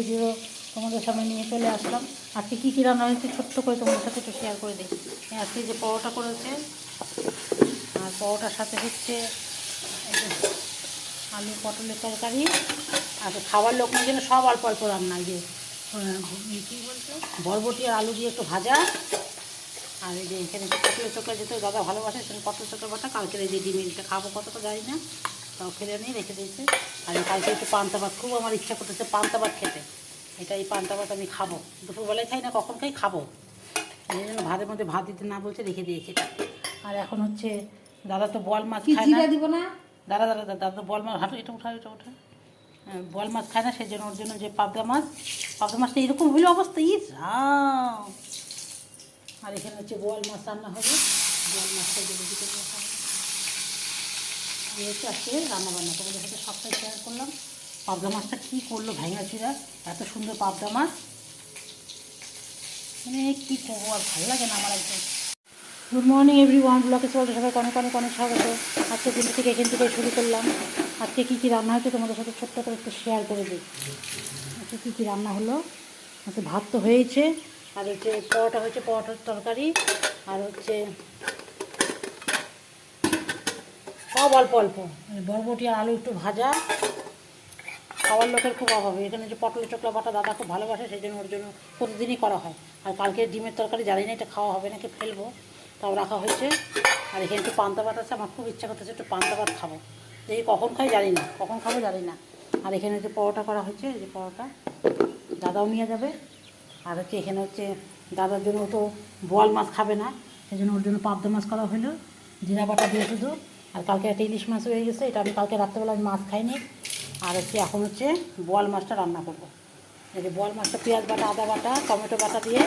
Video তোমাদের সামনে নিয়ে চলে আসলাম। আজকে কী কী রান্না হয়েছে ছোট্ট করে তোমাদের সাথে একটু শেয়ার করে দিই। আজকে যে পরোটা করেছে, আর পরোটার সাথে হচ্ছে আলু পটলের তরকারি। আর খাবার লোকের জন্য সব অল্প অল্প রান্না, যে কী বলছে বরবটি আর আলু দিয়ে একটু ভাজা। আর এই যে এখানে পটলের চোখা যেতে দাদা ভালোবাসে, সেখানে পটলের চোখা বাটা। কালকের এই যে ডিমিটা খাবো কতটা জানি না, তাও ফেলে নিয়ে রেখে দিয়েছে। আর কালকে একটু পান্তা ভাত, খুব আমার ইচ্ছা করতেছে পান্তা ভাত খেতে। এই পান্তা ভাত আমি খাবো, দুপুরবেলায় খাই না, কখন খাই খাবো, এই জন্য ভাতের মধ্যে ভাত দিতে না বলছে রেখে দিয়েছি। আর এখন হচ্ছে দাদা তো বল মাছ খায় না, দিব না দাদা দাদা দাদা তো বল মাছ, হাঁটো এটা উঠা এটা উঠা, বল মাছ খায় না, সেই জন্য ওর জন্য যে পাবদা মাছটা এরকম হইলো অবস্থা, আর এখানে হচ্ছে বোয়াল মাছ রান্না হবে। বোয়াল মাছটা যদি দিতে এই হচ্ছে আজকে রান্নাবান্না, তোমাদের সাথে সবটাই শেয়ার করলাম। পাবদা মাছটা কী করলো ভাঙাচিরা, এত সুন্দর পাবদা মাছ, মানে কী করবো, আর ভালো লাগে না আমার একদম। গুড মর্নিং এভরিওয়ান, ব্লগে চলতে সবাই অনেক অনেক অনেক স্বাগত। আজকে দিন থেকে এখান থেকে শুরু করলাম। আজকে কী কী রান্না হয়েছে তোমাদের সাথে ছোট্ট করে একটু শেয়ার করে দিই। আজকে কী কী রান্না হলো, আজকে ভাত তো হয়েছে, আর হচ্ছে পরোটা হয়েছে, পরোটার তরকারি, আর হচ্ছে সব অল্প অল্প বরবটি আর আলু একটু ভাজা। খাওয়ার লোকের খুব অভাব। এখানে যে পটলের চোখলা বাটা দাদা খুব ভালোবাসে, সেই জন্য ওর জন্য প্রতিদিনই করা হয়। আর কালকে ডিমের তরকারি জানি না এটা খাওয়া হবে নাকি ফেলবো, তাও রাখা হয়েছে। আর এখানে একটু পান্তা ভাত আছে, আমার খুব ইচ্ছা করতেছে একটু পান্তা ভাত খাবো, দেখি কখন খাই জানি না, কখন খাবো জানি না। আর এখানে যে পরোটা করা হয়েছে, এই যে পরোটা দাদাও নিয়ে যাবে। আর হচ্ছে এখানে হচ্ছে দাদার জন্য তো বোয়াল মাছ খাবে না, সেই জন্য ওর জন্য পাবদা মাছ করা হলো জিরা বাটা দিয়ে শুধু। আর কালকে একটা ইলিশ মাছ হয়ে গেছে, এটা আমি কালকে রাত্রেবেলা আমি মাছ খাইনি। আর হচ্ছে এখন হচ্ছে বোয়াল মাছটা রান্না করবো। এই যে বোয়াল মাছটা পেঁয়াজ বাটা, আদা বাটা, টমেটো বাটা দিয়ে,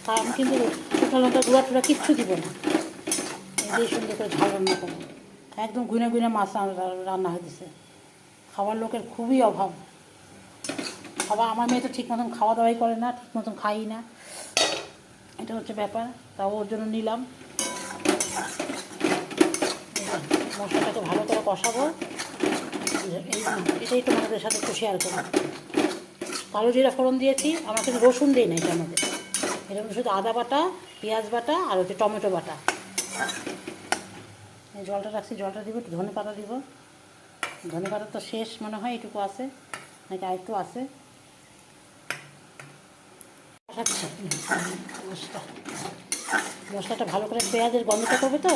তা আমি কিন্তু শুকনো লঙ্কা গুঁড়া টুড়া কিচ্ছু দিব না, এই দিয়ে সুন্দর করে ঝাল রান্না করবো। একদম গুনে গুনে মাছ রান্না হয়েছে। খাওয়ার লোকের খুবই অভাব। আমার মেয়ে তো ঠিক মতন খাওয়া দাওয়াই করে না, ঠিক মতন খাই না, এটা হচ্ছে ব্যাপার। তাও ওর জন্য নিলাম। মশলাটাকে ভালো করে কষাবো, এটাই তোমাদের সাথে একটু শেয়ার করবো। কালো জিরা ফোড়ন দিয়েছি, আমার কিন্তু রসুন দিই না এটার মধ্যে, এটার মধ্যে শুধু আদা বাটা, পেঁয়াজ বাটা, আর হচ্ছে টমেটো বাটা। এই জলটা রাখছি, জলটা দিব, একটু ধনে পাতা দিব। ধনে পাতা তো শেষ মনে হয়, এটুকু আছে নাকি আরেকটু আছে। আচ্ছা, মশলাটা ভালো করে পেঁয়াজের গন্ধটা করবে তো,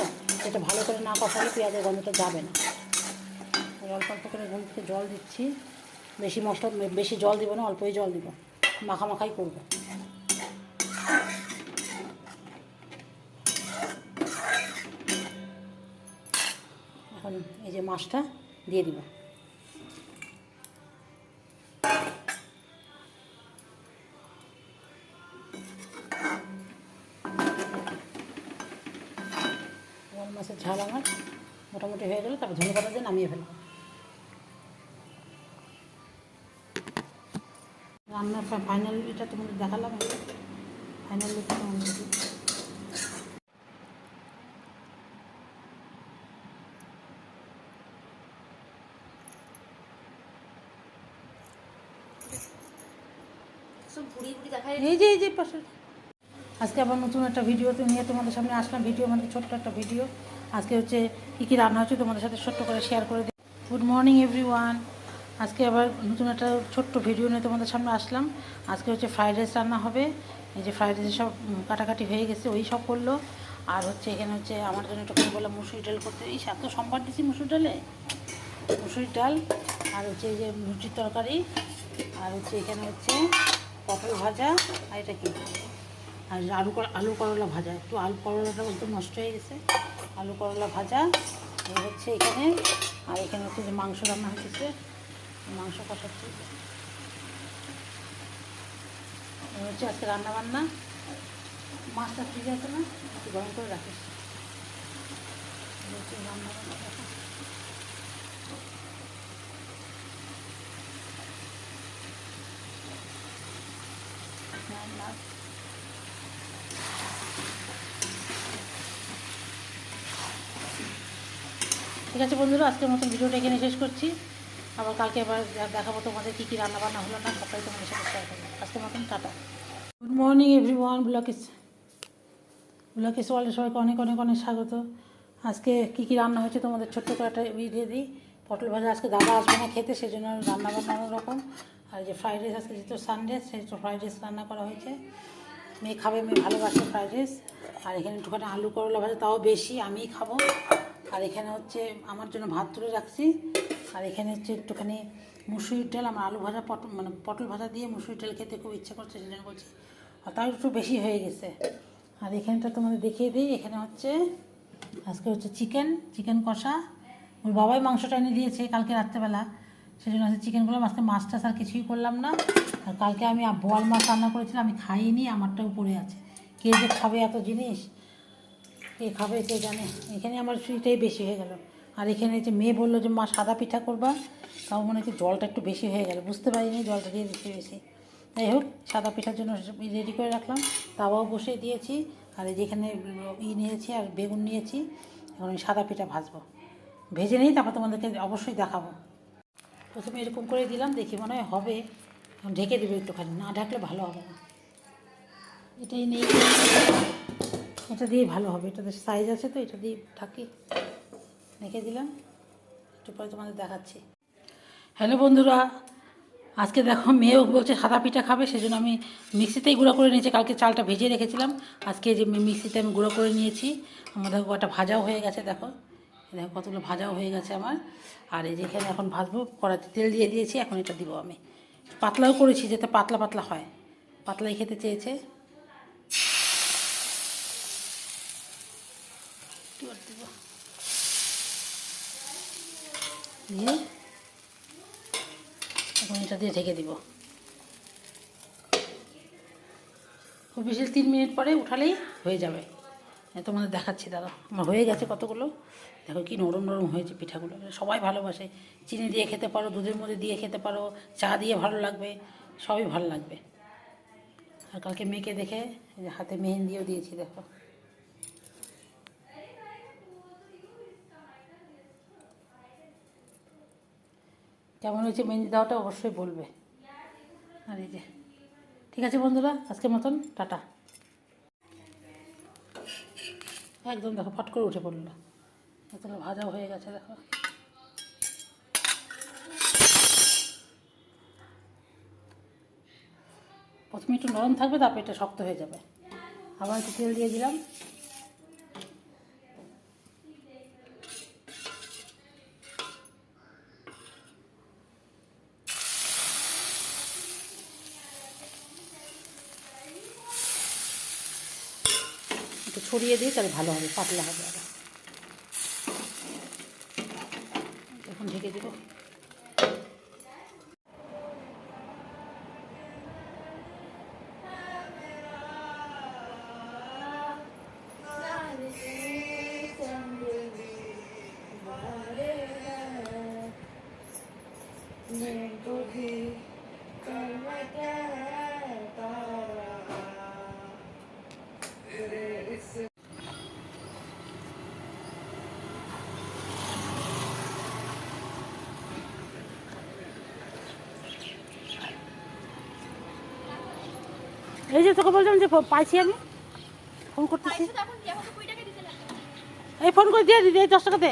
এটা ভালো করে না কষালে পেঁয়াজের গন্ধটা যাবে না। অল্প অল্প করে ঘুম থেকে জল দিচ্ছি, বেশি মশলা বেশি জল দিব না, অল্পই জল দিব, মাখামাখাই করবো। এখন এই যে মাছটা দিয়ে দিব। বোয়াল মাছের ঝাল আমার মোটামুটি হয়ে গেলে তারপর ধনে পাতা দিয়ে নামিয়ে ফেলবো। রান্নার ফাইনাল এটা তোমাদের দেখালাম, ফাইনাল লুকটা তোমাদের এই যে পাশে। আজকে আবার নতুন একটা ভিডিওতে নিয়ে তোমাদের সামনে আসলাম। ভিডিও মানে ছোট্ট একটা ভিডিও। আজকে হচ্ছে কী কী রান্না হচ্ছে তোমাদের সাথে ছোট্ট করে শেয়ার করে দিই। গুড মর্নিং এভরিওয়ান, আজকে আবার নতুন একটা ছোট্ট ভিডিও নিয়ে তোমাদের সামনে আসলাম। আজকে হচ্ছে ফ্রাইড রাইস রান্না হবে। এই যে ফ্রাইড রাইস সব কাটাকাটি হয়ে গেছে, ওই সব করলো। আর হচ্ছে এখানে হচ্ছে আমার জন্য একটু করে বললাম মুসুরি ডাল করতে। এই সাত সোমবার দিচ্ছি মুসুর ডাল। আর হচ্ছে এই যে লুচির তরকারি। আর হচ্ছে এখানে হচ্ছে পটল ভাজা। আর এটা কি, আর আলু করলা ভাজা, একটু আলু করলাটা একদম নষ্ট হয়ে গেছে, আলু করলা ভাজা এই হচ্ছে এখানে। আর এখানে হচ্ছে যে মাংস রান্না হচ্ছে, মাংস কষাচ্ছি। হচ্ছে আজকে রান্নাবান্না। মাছটা ফ্রিজে আছে না, একটু গরম করে রাখিস। হচ্ছে রান্নাবান্না দেখা। ঠিক আছে বন্ধুরা, আজকের মতন ভিডিওটা এখানে শেষ করছি। আবার কালকে আবার দেখাবো তোমাদের কী কী রান্নাবান্না হলো না, সবাই তোমাদের সাথে শেয়ার করবো। আজকে মতন টাটা। গুড মর্নিং এভরিওয়ান, ব্লকেশ ওয়ার্ল্ডে সবাইকে অনেক অনেক অনেক স্বাগত। আজকে কী কী রান্না হয়েছে তোমাদের ছোট্ট করে একটা ভিডিও দিই। পটল ভাজা, আজকে দাদা আসবে না খেতে, সেজন্য রান্নাবান্না অন্যরকম। আর যে ফ্রাইড রাইস, আজকে যেহেতু সানডে, সেই তো ফ্রাইড রাইস রান্না করা হয়েছে। মেয়ে খাবে, মেয়ে ভালোবাসে ফ্রাইড রাইস। আর এখানে একটুখানি আলু করলা ভাজা, তাও বেশি আমিই খাবো। আর এখানে হচ্ছে আমার জন্য ভাত তুলে রাখছি। আর এখানে হচ্ছে একটুখানি মুসুরির ডাল, আমার আলু ভাজা পটল ভাজা দিয়ে মুসুরির ডাল খেতে খুব ইচ্ছে করছে, সেজন্য বলছি। আর তাও একটু বেশি হয়ে গেছে। আর এখানটা তোমাদের দেখিয়ে দিই, এখানে হচ্ছে আজকে হচ্ছে চিকেন কষা। ওর বাবাই মাংসটা এনে দিয়েছে কালকে রাত্রেবেলা, সেই জন্য আজকে চিকেন করলাম। আজকে মাছ টাছ আর কিছুই করলাম না। আর কালকে আমি বোয়াল মাছ রান্না করেছিলাম, আমি খাইনি, আমারটাও পড়ে আছে। কে যে খাবে এত জিনিস, কে খাবে কে জানে। এখানে আমার সুইটাই বেশি হয়ে গেল। আর এখানে যে মেয়ে বললো যে মা সাদা পিঠা করবা, তাও মনে হচ্ছে জলটা একটু বেশি হয়ে গেল, বুঝতে পারিনি জলটা দিয়ে দিচ্ছি বেশি। যাই হোক, সাদা পিঠার জন্য রেডি করে রাখলাম, তাওয়াও বসিয়ে দিয়েছি। আর এই যেখানে নিয়েছি আর বেগুন নিয়েছি, এখন আমি সাদা পিঠা ভাজবো। ভেজে নিই, তারপর তোমাদেরকে অবশ্যই দেখাবো। প্রথমে এরকম করে দিলাম, দেখি মনে হয় হবে। ঢেকে দেবে একটুখানি, না ঢাকলে ভালো হবে না। এটাই নেই, এটা দিয়েই ভালো হবে, এটাতে সাইজ আছে তো, এটা দিয়ে ঢাকি। রেখে দিলাম, একটু পরে তোমাদের দেখাচ্ছি। হ্যালো বন্ধুরা, আজকে দেখো মেয়েও বলছে সাদা পিঠা খাবে, সেজন্য আমি মিক্সিতেই গুঁড়ো করে নিয়েছি। কালকে চালটা ভেজে রেখেছিলাম, আজকে যে মিক্সিতে আমি গুঁড়ো করে নিয়েছি। আমার দেখো কটা ভাজাও হয়ে গেছে, দেখো দেখো কতগুলো ভাজাও হয়ে গেছে আমার। আর এই যেখানে এখন ভাজবো, কড়াইতে তেল দিয়ে দিয়েছি, এখন এটা দিব আমি। পাতলাও করেছি যাতে পাতলা পাতলা হয়, পাতলাই খেতে চেয়েছে। দিয়ে এখন এটা দিয়ে ঢেকে দিব। খুব বেশি 3 মিনিট পরে উঠালেই হয়ে যাবে। তোমাদের দেখাচ্ছি, দাদা আমার হয়ে গেছে কতগুলো। দেখো কি নরম নরম হয়েছে পিঠাগুলো, সবাই ভালোবাসে। চিনি দিয়ে খেতে পারো, দুধের মধ্যে দিয়ে খেতে পারো, চা দিয়ে ভালো লাগবে, সবই ভালো লাগবে। আর কালকে মেয়েকে দেখে হাতে মেহেন্দিও দিয়েছি, দেখো। কেমন হয়েছে মেহেন্দি দেওয়াটা অবশ্যই বলবে। আর এই যে ঠিক আছে বন্ধুরা, আজকের মতন টাটা। একদম দেখো ফট করে উঠে পড়লো, এতগুলো ভাজাও হয়ে গেছে, দেখো। প্রথমে একটু নরম থাকবে, তারপর এটা শক্ত হয়ে যাবে। আবার একটু তেল দিয়ে দিলাম। একটু ছড়িয়ে দিই, তাহলে ভালো হবে, পাতলা হবে। আবার এখন ঢেকে দেবো। এই যে তোকে বলছিলাম যে পাইছি, আমি ফোন করতেছি। এই ফোন করে দিয়ে দিদি, এই 10 টাকা দে।